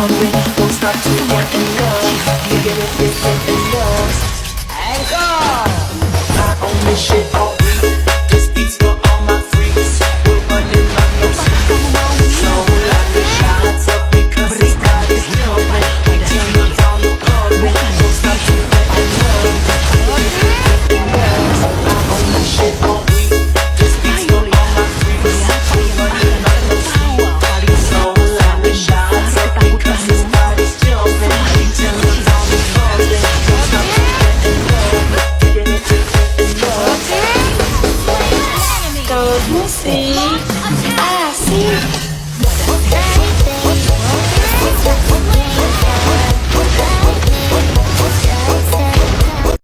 hungry, don't stop till you get enough. You get enough. And go! I own this shit.